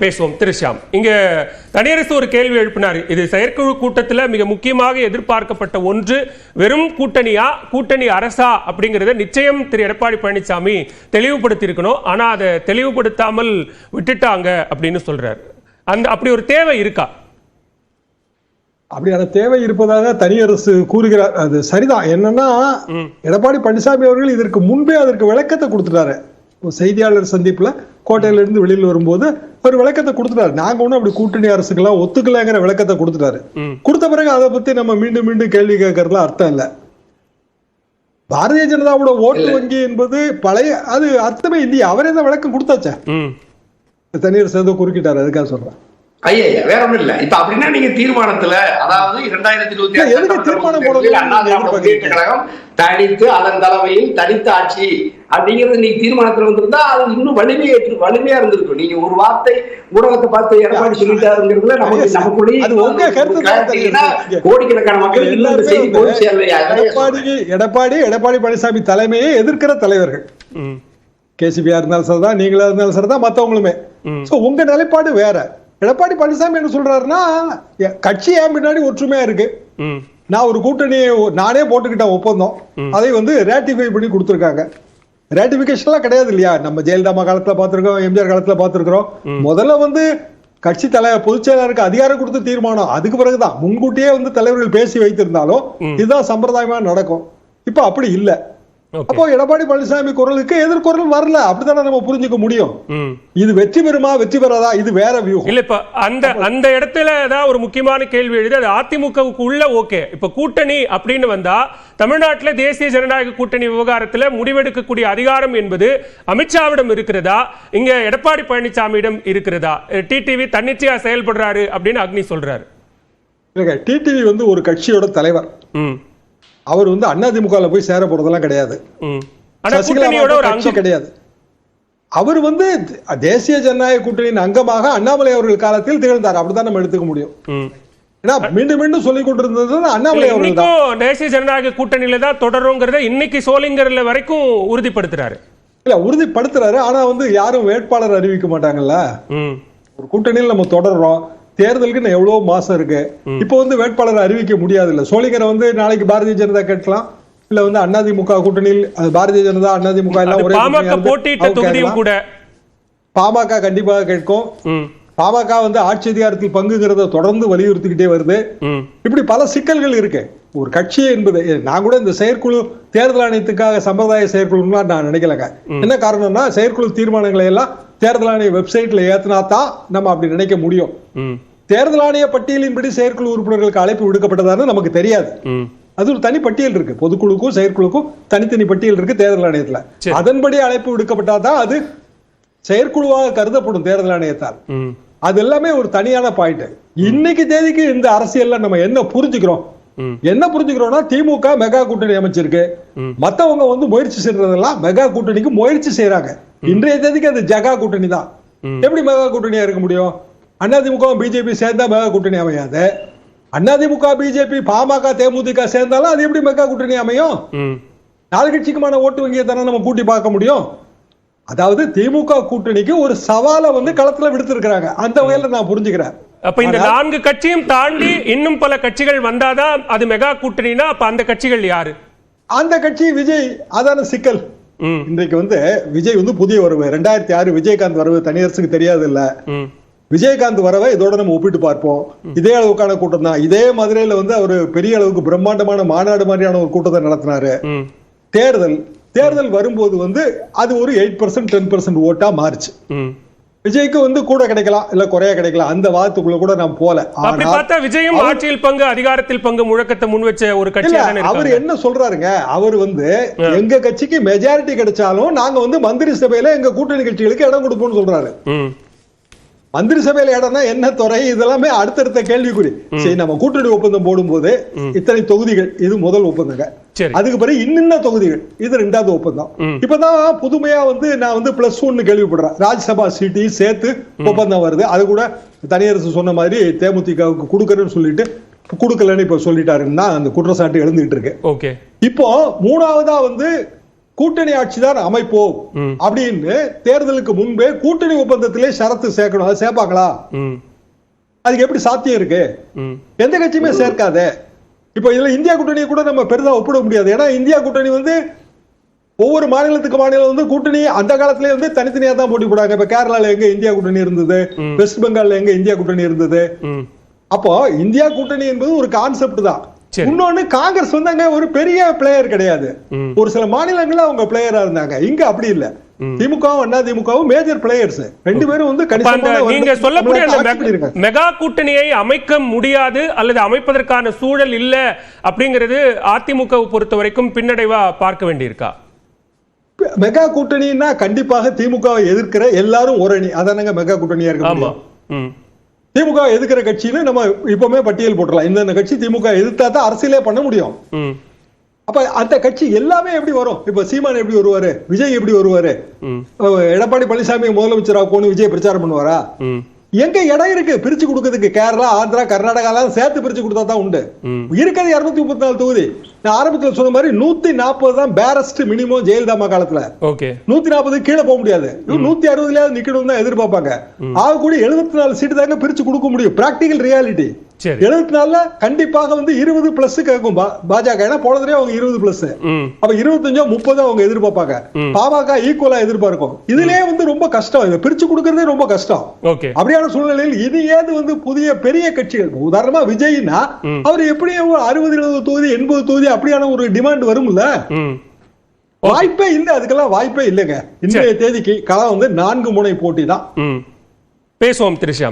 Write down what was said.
பேசுவோம். திருஷாம், இங்க தனியரசு ஒரு கேள்வி எழுப்பினார். இது செயற்குழு கூட்டத்தில் மிக முக்கியமாக எதிர்பார்க்கப்பட்ட ஒன்று. வெறும் கூட்டணியா, கூட்டணி அரசா அப்படிங்கறத நிச்சயம் திரு எடப்பாடி பழனிசாமி தெளிவுபடுத்தி இருக்கணும். ஆனா அதை தெளிவுபடுத்தாமல் விட்டுட்டாங்க அப்படின்னு சொல்றாரு. அப்படி ஒரு தேவை இருக்கா? அப்படியான தேவை இருப்பதாக தனியரசு கூறுகிறார். அது சரிதான். என்னன்னா, எடப்பாடி பழனிசாமி அவர்கள் இதற்கு முன்பே அதற்கு விளக்கத்தை கொடுத்துட்டாரு. செய்தியாளர் சந்திப்புல கோட்டையில இருந்து வெளியில் வரும்போது ஒரு விளக்கத்தை கொடுத்துட்டாரு. நாங்க ஒன்னும் அப்படி கூட்டணி அரசுக்கெல்லாம் ஒத்துக்கலங்கிற விளக்கத்தை கொடுத்துட்டாரு. கொடுத்த பிறகு அதை பத்தி நம்ம மீண்டும் மீண்டும் கேள்வி கேட்கறதுல அர்த்தம் இல்ல. பாரதிய ஜனதாவோட ஓட்டு வங்கி என்பது பழைய, அது அர்த்தமே இல்லையா? அவரே தான் விளக்கம் கொடுத்தாச்சா? தனியரசு ஏதோ குறுக்கிட்டாரு, அதுக்காக சொல்றேன். ஐயா வேற ஒண்ணும் இல்ல. இப்ப அப்படின்னா நீங்க தீர்மானத்துல, அதாவது 2026 அண்ணா திராவிட முன்னேற்ற கழகம் தனித்து அதன் தலைமையில் தனித்த ஆட்சி அப்படிங்கிறது நீங்க தீர்மானத்துல வந்திருந்தா அது இன்னும் வலிமையா இருந்திருக்கும். நீங்க ஒரு வார்த்தை ஊடகத்தை பார்த்து எடப்பாடி சொல்லிட்டாருங்கிறதுல நமக்குள்ளேயே கோடிக்கணக்கான மக்கள் இன்னும் செய்தி போய் சேரலையா? எடப்பாடி பழனிசாமி தலைமையை எதிர்க்கிற தலைவர்கள் கேசிபியா இருந்தாலும் சரிதான், நீங்களா இருந்தாலும் சரிதான், மத்தவங்களுமே. உங்க நிலைப்பாடு வேற. எடப்பாடி பழனிசாமி என்ன சொல்றாருன்னா, கட்சி ஏன் பின்னாடி ஒற்றுமையா இருக்கு, நான் ஒரு கூட்டணி நானே போட்டுக்கிட்ட ஒப்பந்தம், அதை ரேட்டிஃபை பண்ணி கொடுத்துருக்காங்க. ரேட்டிபிகேஷன் கிடையாது இல்லையா? நம்ம ஜெயலலிதா காலத்துல பாத்துருக்கோம், எம்ஜிஆர் காலத்துல பாத்துருக்கிறோம். முதல்ல கட்சி பொதுச் செயலாளருக்கு அதிகாரம் கொடுத்து தீர்மானம், அதுக்கு பிறகுதான் முன்கூட்டியே தலைவர்கள் பேசி வைத்திருந்தாலும் இதுதான் சம்பிரதாயமா நடக்கும். இப்ப அப்படி இல்ல. அப்போ எடப்பாடி பழனிசாமி குரலுக்கு எதிர்குரல் வரல, அப்படித்தானே நம்ம புரிஞ்சுக்க முடியும். இது வெற்றி பெறுமா வெற்றி பெறாதா, இது வேற வியூகம் இல்ல. இப்ப அந்த இடத்துல தான் ஒரு முக்கியமான கேள்வி எழுது. அது அதிமுகவுக்கு உள்ள ஓகே. இப்ப கூட்டணி அப்படின்னு வந்தா தமிழ்நாட்டில் தேசிய ஜனநாயக கூட்டணி விவகாரத்தில் முடிவெடுக்கக்கூடிய அதிகாரம் என்பது அமித்ஷாவிடம் இருக்கிறதா, இங்க எடப்பாடி பழனிசாமியிடம் இருக்கிறதா? டிடிவி தன்னிச்சையா செயல்படுறாரு அப்படின்னு அக்னி சொல்றாரு. டிடிவி ஒரு கட்சியோட தலைவர். அவர் அதிமுக போய் சேர போறதெல்லாம் கிடையாது, கிடையாது. அவர் தேசிய ஜனநாயக கூட்டணியின் அங்கமாக அண்ணாமலை அவர்கள் காலத்தில் திகழ்ந்தார். அப்படிதான் நம்ம எடுத்துக்க முடியும். மீண்டும் மீண்டும் சொல்லிக் கொண்டிருந்தது அண்ணாமலை அவர்கள் தான் தேசிய ஜனநாயக கூட்டணியில தான் தொடருங்கிறத இன்னைக்கு சோளிங்கர்ல வரைக்கும் உறுதிப்படுத்துறாரு. இல்ல, உறுதிப்படுத்துறாரு. ஆனா யாரும் வேட்பாளர் அறிவிக்க மாட்டாங்கல்ல. ஒரு கூட்டணியில் நம்ம தொடர்றோம், தேர்தலுக்கு எவ்வளவு மாசம் இருக்கு. இப்ப வேட்பாளர் அறிவிக்க முடியாது. இல்ல, சோளிங்கரை நாளைக்கு பாரதிய ஜனதா கேட்கலாம், இல்ல அதிமுக கூட்டணியில் பாரதிய ஜனதா அதிமுக எல்லாம் ஒரே கூட பாமக கண்டிப்பாக கேட்கும். பாமக ஆட்சி அதிகாரத்தில் பங்குங்கிறத தொடர்ந்து வலியுறுத்திக்கிட்டே வருது. இப்படி பல சிக்கல்கள் இருக்கு. ஒரு கட்சி என்பது, நான் கூட இந்த செயற்குழு தேர்தல் ஆணையத்துக்காக சம்பிரதாய செயற்குழு நான் நினைக்கலங்க. என்ன காரணம்னா, செயற்குழு தீர்மானங்களை எல்லாம் தேர்தல் ஆணைய வெப்சைட்ல ஏத்தினா தான் நம்ம அப்படி நினைக்க முடியும். தேர்தல் ஆணைய பட்டியலின்படி செயற்குழு உறுப்பினர்களுக்கு அழைப்பு விடுக்கப்பட்டதான்னு நமக்கு தெரியாது. அது ஒரு தனி பட்டியல் இருக்கு. பொதுக்குழுக்கும் செயற்குழுக்கும் தனித்தனி பட்டியல் இருக்கு தேர்தல் ஆணையத்துல. அதன்படி அழைப்பு விடுக்கப்பட்டாதான் அது செயற்குழுவாக கருதப்படும் தேர்தல் ஆணையத்தால். அது எல்லாமே ஒரு தனியான பாயிண்ட். இன்னைக்கு தேதிக்கு இந்த அரசியல்ல நம்ம என்ன புரிஞ்சுக்கிறோம்னா, திமுக மெகா கூட்டணி அமைச்சிருக்கு. மத்தவங்க முயற்சி செய்யறதெல்லாம் மெகா கூட்டணிக்கு முயற்சி செய்யறாங்க. இன்றைய தேதிக்கு அது ஜகா கூட்டணி தான். எப்படி மெகா கூட்டணியா இருக்க முடியும்? அதிமுக பிஜேபி சேர்ந்தா மெகா கூட்டணி அமையாது. அதிமுக பிஜேபி பாமக தேமுதிக சேர்ந்தாலும் அது எப்படி மெகா கூட்டணி அமையும்? நாலு கட்சிக்குமான ஓட்டு வங்கியை தானே நம்ம கூட்டி பார்க்க முடியும். அதாவது திமுக கூட்டணிக்கு ஒரு சவாலை களத்துல விடுத்திருக்கிறாங்க. அந்த வகையில நான் புரிஞ்சுக்கிறேன். அப்ப இந்த 4 கட்சியும் தாண்டி இன்னும் பல கட்சிகள் வந்தாதான் அது மெகா கூட்டணினா, அப்ப அந்த கட்சிகள் யாரு? அந்த கட்சி விஜய். அதான சிக்கல். இன்றைக்கு விஜய் புதிய வரவு. 2006 விஜயகாந்த் வரவு தனியரசுக்கு தெரியாது இல்ல. விஜயகாந்த் வரவை இதோட நம்ம ஒப்பிட்டு பார்ப்போம். இதே அளவுக்கான கூட்டம் தான். இதே மதுரையில அவரு பெரிய அளவுக்கு பிரம்மாண்டமான மாநாடு மாதிரியான ஒரு கூட்டத்தை நடத்தினாரு. தேர்தல் வரும்போது அது ஒரு 8% 10% ஓட்டா மாறுச்சு. விஜய்க்கு கூட கிடைக்கலாம், இல்ல குறைய கிடைக்கலாம். அந்த வாதத்துக்குள்ள கூட நாம் போல. அப்படி பார்த்தா விஜயும் ஆட்சியில் பங்கு அதிகாரத்தில் பங்கு முழக்கத்தை முன் வச்ச ஒரு கட்சி. அவர் என்ன சொல்றாருங்க, அவர் எங்க கட்சிக்கு மெஜாரிட்டி கிடைச்சாலும் நாங்க மந்திரி சபையில எங்க கூட்டணி கட்சிகளுக்கு இடம் கொடுப்போம்னு சொல்றாரு. மந்திரி சபையில இடம்னா என்ன துறை, இதெல்லாமே அடுத்தடுத்த கேள்விக்குறி. சரி, நம்ம கூட்டணி ஒப்பந்தம் போடும்போது இத்தனை தொகுதிகள், இது முதல் ஒப்பந்தங்க. அதுக்கு பிறகு இன்னும் தொகுதிகள், இது 2வது ஒப்பந்தம். இப்பதான் புதுமையா நான் +1 கேள்விப்படுறேன். ராஜ்யசபா சீட்டையும் சேர்த்து ஒப்பந்தம் வருது. அது கூட தனியரசு சொன்ன மாதிரி தேமுதிகவுக்கு கொடுக்கறேன்னு சொல்லிட்டு கொடுக்கலன்னு இப்ப சொல்லிட்டாருன்னா அந்த குற்றச்சாட்டு எழுந்துகிட்டு இருக்கு. இப்போ 3வதா கூட்டணி ஆட்சி தான் அமைப்போம் அப்படின்னு தேர்தலுக்கு முன்பே கூட்டணி ஒப்பந்தத்திலே ஷரத்து சேர்க்கணும். அது சேர்ப்பாங்களா? அதுக்கு எப்படி சாத்தியம் இருக்கு? எந்த கட்சியுமே சேர்க்காத. இப்ப இதுல இந்தியா கூட்டணியை கூட நம்ம பெரிதா ஒப்பிட முடியாது. ஏன்னா இந்தியா கூட்டணி வந்து ஒவ்வொரு மாநிலத்துக்கு மாநிலம் வந்து கூட்டணி அந்த காலத்திலே வந்து தனித்தனியா தான் போட்டி போடாங்க. இப்ப கேரளால எங்க இந்தியா கூட்டணி இருந்தது, வெஸ்ட் பெங்கால்ல எங்க இந்தியா கூட்டணி இருந்தது. அப்போ இந்தியா கூட்டணி என்பது ஒரு கான்செப்ட் தான். இன்னொன்னு காங்கிரஸ் வந்து அங்க ஒரு பெரிய பிளேயர் கிடையாது. ஒரு சில மாநிலங்கள்ல அவங்க பிளேயரா இருந்தாங்க. இங்க அப்படி இல்ல. திமுகவும் அண்ணா திமுகவும் மேஜர் பிளேயர்ஸ். ரெண்டு பேரும் வந்து நீங்க சொல்லக்கூடிய மெகா கூட்டணியை அமைக்க முடியாது அல்லது அமைப்பதற்கான சூழல் இல்ல அப்படிங்கிறது அதிமுக பொறுத்த வரைக்கும் பின்னடைவா பார்க்க வேண்டியிருக்கா? மெகா கூட்டணின்னா கண்டிப்பாக திமுகவை எதிர்க்கிற எல்லாரும் ஒரு அணி. அதானங்க மெகா கூட்டணியா இருக்கு. திமுக எதிர்க்கிற கட்சின்னு நம்ம இப்பவுமே பட்டியல் போட்டுலாம். இந்த கட்சி திமுக எதிர்த்தா தான் அரசியலே பண்ண முடியும். அப்ப அந்த கட்சி எல்லாமே எப்படி வரும்? இப்ப சீமான் எப்படி வருவாரு, விஜய் எப்படி வருவாரு, எடப்பாடி பழனிசாமி முதலமைச்சரா போன விஜய் பிரச்சாரம் பண்ணுவாரா? எங்க இடம் இருக்கு பிரிச்சு கொடுக்கிறதுக்கு? கேரளா, ஆந்திரா, கர்நாடகா சேர்த்து பிரிச்சு கொடுத்தா தான் உண்டு. இருக்கிறது 234 தொகுதி. நான் ஆரம்பத்தில் சொன்ன மாதிரி 140 தான் பேரஸ்ட் மினிமம் ஜெயலலிதா காலத்துல. 140 கீழே போக முடியாது. 160 நிக்கணும் தான் எதிர்பார்ப்பாங்க. ஆக கூட 74 சீட்டு தாங்க பிரிச்சு கொடுக்க முடியும். பிராக்டிகல் ரியாலிட்டி 74 கண்டிப்பாக வந்து 20+ கேட்கும் பாஜக. ஏன்னா போன தடவை அவங்க 20+. அப்ப 25-30 அவங்க எதிர்பார்ப்பாங்க. பாமக ஈக்குவலா எதிர்பார்க்கும். இதுலயே வந்து ரொம்ப கஷ்டம். இதை பிரிச்சு கொடுக்கறதே ரொம்ப கஷ்டம். அப்படியான சூழ்நிலையில் இது ஏது வந்து புதிய பெரிய கட்சிகள், உதாரணமா விஜய்னா அவர் எப்படியும் 60-70 தொகுதி 80 தொகுதி அப்படியான ஒரு டிமாண்ட் வரும்ல. வாய்ப்பே இல்லை. அதுக்கெல்லாம் வாய்ப்பே இல்லைங்க. இன்றைய தேதிக்கு களம் வந்து 4 முனை போட்டி தான். பேசுவோம் திரிஷா.